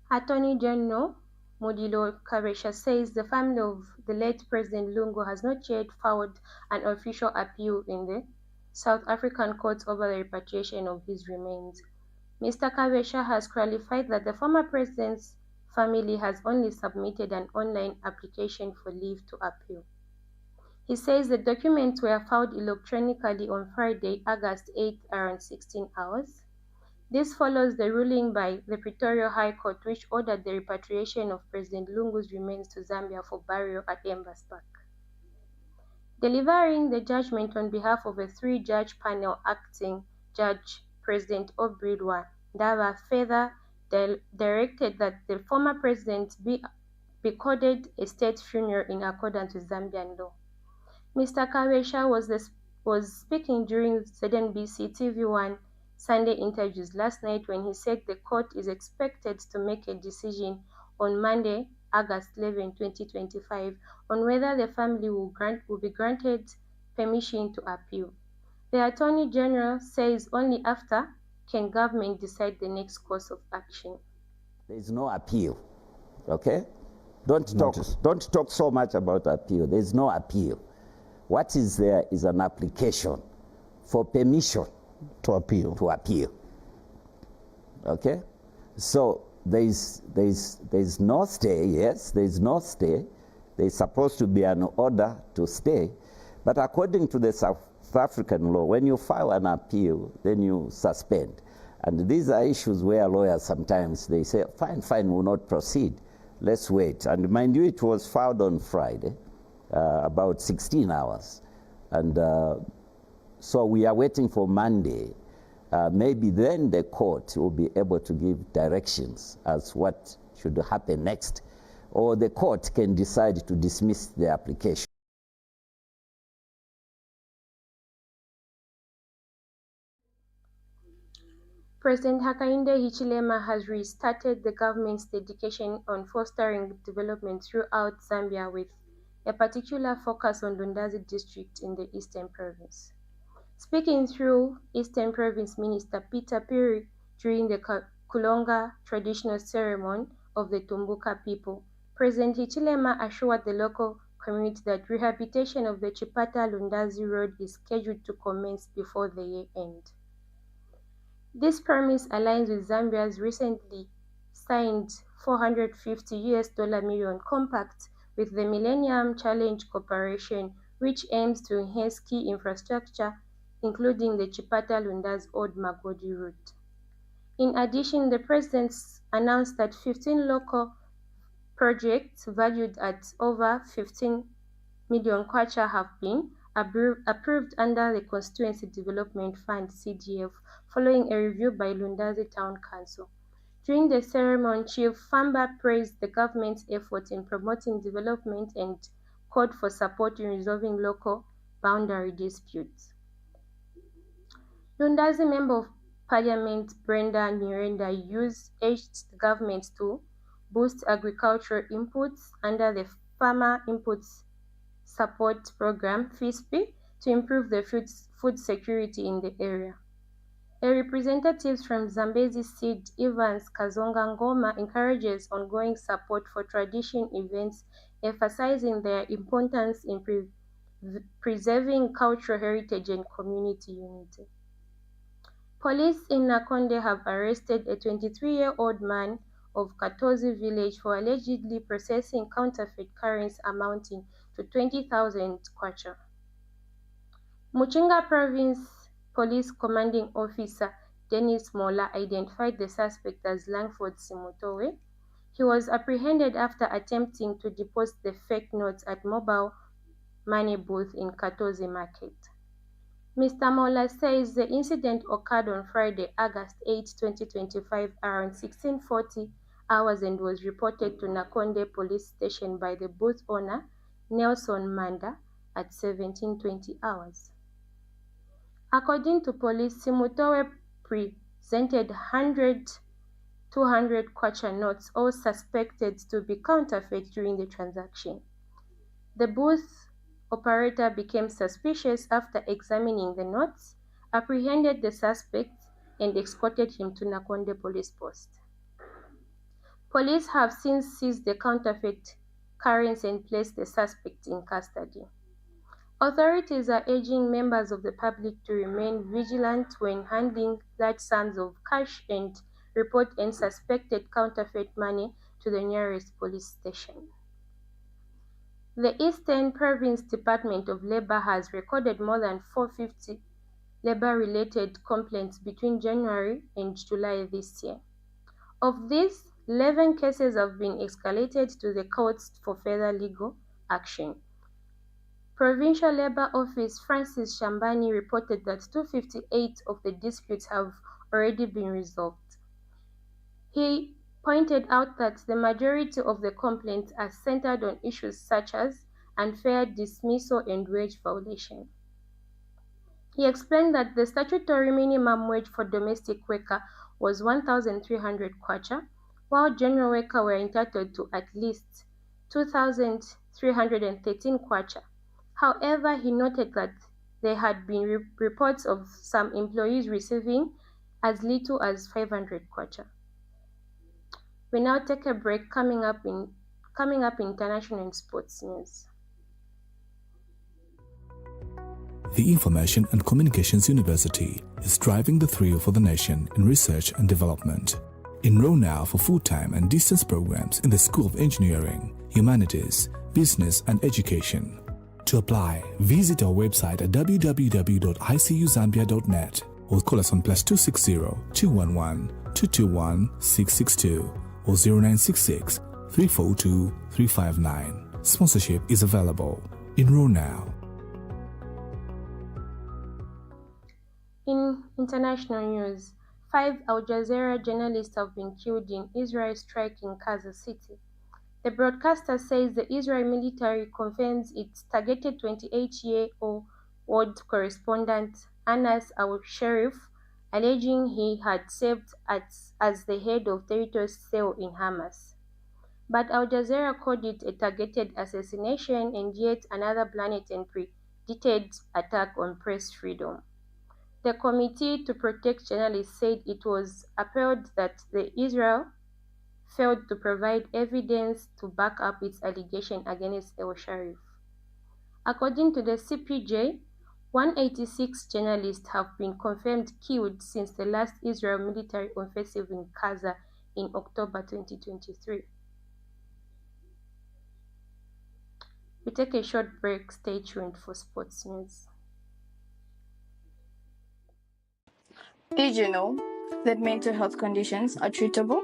Attorney General Modilo Karesha says the family of the late President Lungu has not yet filed an official appeal in the South African courts over the repatriation of his remains. Mr. Karesha has clarified that the former president's family has only submitted an online application for leave to appeal. He says the documents were filed electronically on Friday, August 8 around 16 hours. This follows the ruling by the Pretoria High Court, which ordered the repatriation of President Lungu's remains to Zambia for burial at Embassy Park. Delivering the judgment on behalf of a three-judge panel, acting Judge President Obridwa Ndaba further directed that the former president be accorded a state funeral in accordance with Zambian law. Mr. Karesha was speaking during ZNBC TV1 Sunday interviews last night when he said the court is expected to make a decision on Monday, August 11, 2025, on whether the family will be granted permission to appeal. The Attorney General says only after can government decide the next course of action. There is no appeal, okay? Don't talk so much about appeal. There is no appeal. What is there is an application for permission to appeal. Okay? So there is no stay, yes, there is no stay. There is supposed to be an order to stay. But according to the South African law, when you file an appeal, then you suspend. And these are issues where lawyers sometimes, they say, fine, we'll not proceed. Let's wait. And mind you, it was filed on Friday. About 16 hours. And so we are waiting for Monday. Maybe then the court will be able to give directions as what should happen next. Or the court can decide to dismiss the application. President Hakainde Hichilema has restarted the government's dedication on fostering development throughout Zambia with a particular focus on Lundazi district in the Eastern Province. Speaking through Eastern Province Minister Peter Piri during the Kulonga traditional ceremony of the Tumbuka people, President Hichilema assured the local community that rehabilitation of the Chipata Lundazi road is scheduled to commence before the year end. This promise aligns with Zambia's recently signed $450 million compact with the Millennium Challenge Corporation, which aims to enhance key infrastructure, including the Chipata-Lundazi Old Magodi route. In addition, the President announced that 15 local projects valued at over 15 million kwacha have been approved under the Constituency Development Fund (CDF), following a review by Lundazi Town Council. During the ceremony, Chief Famba praised the government's efforts in promoting development and called for support in resolving local boundary disputes. Lundazi Member of Parliament Brenda Nyirenda urged the government to boost agricultural inputs under the Farmer Inputs Support Program (FISP) to improve the food security in the area. A representative from Zambezi Seed, Evans Kazonga Ngoma, encourages ongoing support for tradition events, emphasizing their importance in preserving cultural heritage and community unity. Police in Nakonde have arrested a 23-year-old man of Katozi village for allegedly processing counterfeit currency amounting to 20,000 kwacha. Muchinga Province Police Commanding Officer Dennis Mola identified the suspect as Langford Simutowe. He was apprehended after attempting to deposit the fake notes at mobile money booth in Katozi Market. Mr. Mola says the incident occurred on Friday, August 8, 2025, around 16:40 hours and was reported to Nakonde Police Station by the booth owner, Nelson Manda, at 17:20 hours. According to police, Simutowe presented 100, 200 kwacha notes, all suspected to be counterfeit during the transaction. The booth operator became suspicious after examining the notes, apprehended the suspect, and escorted him to Nakonde Police Post. Police have since seized the counterfeit currency and placed the suspect in custody. Authorities are urging members of the public to remain vigilant when handling large sums of cash and report any suspected counterfeit money to the nearest police station. The Eastern Province Department of Labor has recorded more than 450 labor-related complaints between January and July this year. Of these, 11 cases have been escalated to the courts for further legal action. Provincial Labour Office Francis Shambani reported that 258 of the disputes have already been resolved. He pointed out that the majority of the complaints are centered on issues such as unfair dismissal and wage violation. He explained that the statutory minimum wage for domestic worker was 1,300 kwacha, while general workers were entitled to at least 2,313 kwacha. However, he noted that there had been reports of some employees receiving as little as 500 kwacha. We now take a break. Coming up international and sports news. The Information and Communications University is driving the thrill for the nation in research and development. Enroll now for full-time and distance programs in the School of Engineering, Humanities, Business and Education. To apply, visit our website at www.icuzambia.net or call us on +260 211 221 662 or 0966 342 359. Sponsorship is available. Enroll now. In international news, 5 Al Jazeera journalists have been killed in Israel strike in Gaza City. The broadcaster says the Israeli military confirms it targeted 28-year-old correspondent Anas al-Sharif, alleging he had served as the head of territorial cell in Hamas. But Al Jazeera called it a targeted assassination and yet another blatant and premeditated attack on press freedom. The Committee to Protect Journalists said it was appalled that Israel failed to provide evidence to back up its allegation against El-Sharif. According to the CPJ, 186 journalists have been confirmed killed since the last Israel military offensive in Gaza in October 2023. We take a short break. Stay tuned for sports news. Did you know that mental health conditions are treatable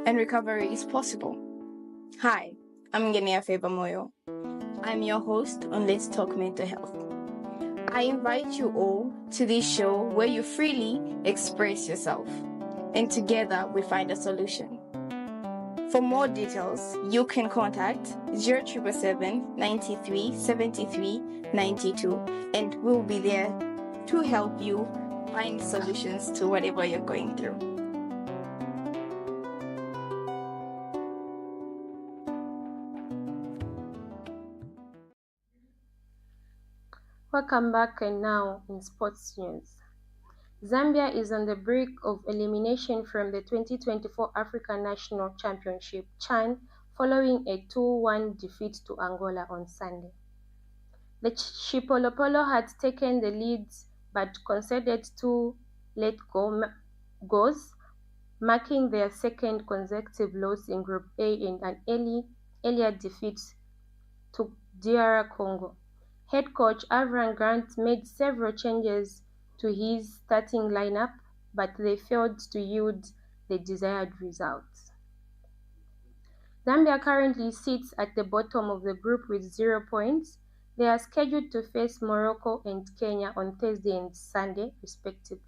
and recovery is possible? Hi, I'm Ngenia Febamoyo. I'm your host on Let's Talk Mental Health. I invite you all to this show where you freely express yourself and together we find a solution. For more details, you can contact 0777 93 73 92 and we'll be there to help you find solutions to whatever you're going through. Welcome back, and now in sports news. Zambia is on the brink of elimination from the 2024 African National Championship (CHAN) following a 2-1 defeat to Angola on Sunday. The Chipolopolo had taken the lead but conceded 2 late goals, marking their second consecutive loss in Group A and an earlier defeat to DR Congo. Head coach Avram Grant made several changes to his starting lineup, but they failed to yield the desired results. Zambia currently sits at the bottom of the group with 0 points. They are scheduled to face Morocco and Kenya on Thursday and Sunday, respectively.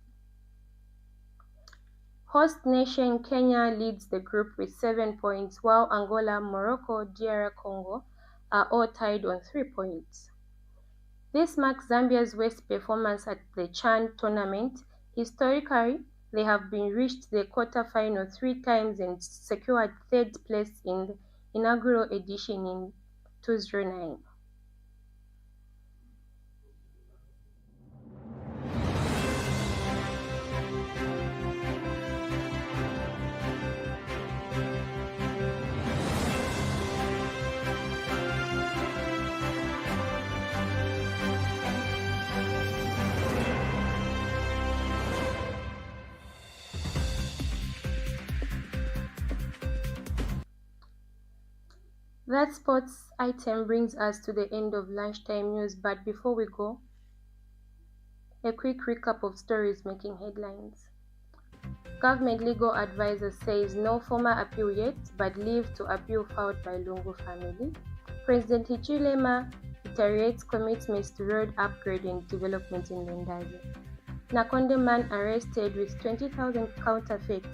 Host nation Kenya leads the group with 7 points, while Angola, Morocco, DR Congo are all tied on 3 points. This marks Zambia's worst performance at the CHAN tournament. Historically, they have been reached the quarter-final 3 times and secured 3rd place in the inaugural edition in 2009. That sports item brings us to the end of lunchtime news, but before we go, a quick recap of stories making headlines. Government legal advisor says no formal appeal yet, but leave to appeal filed by Lungu family. President Hichilema reiterates commitments to road upgrade and development in Lundazi. Nakonde man arrested with 20,000 counterfeit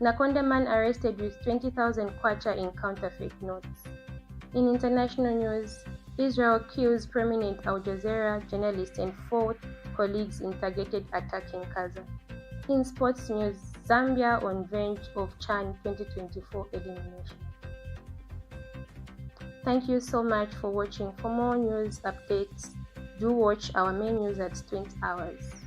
Nakonde man arrested with 20,000 kwacha in counterfeit notes. In international news, Israel kills prominent Al Jazeera journalist and 4 colleagues in targeted attack in Gaza. In sports news, Zambia on verge of CHAN 2024 elimination. Thank you so much for watching. For more news updates, do watch our main news at 20 hours.